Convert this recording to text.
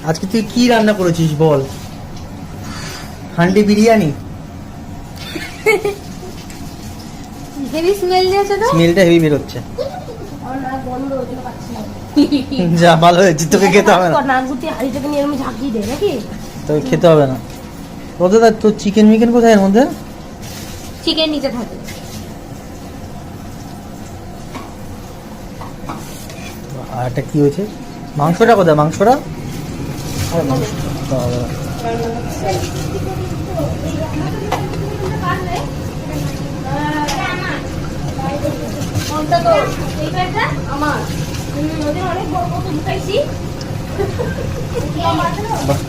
আজকে তুই কি রান্না করেছিস বল? হান্ডি বিরিয়ানি। হেভি স্মেল দিয়েছে তো। স্মেলটা হেভি বের হচ্ছে। আর না গন্ধ ওইটা পাচ্ছি না। যা ভালো হয়েছে, তোকে খেতে হবে না। নাক গুটি হাড়িটাকে নিয়ে আমি ঝাঁকিয়ে দেয় নাকি? তোকে খেতে হবে না। দাদা তোর চিকেন মিকেন কোথায় এর মধ্যে? চিকেন নিচে থাকে। আর একটা কি হয়েছে? মাংসটা কোথায়? মাংসটা? আরে মাংস বাবা। কোনটা তো এই প্যাকটা আমার ওদের অনেক বড় কত ঢুকাইছি। বাহ।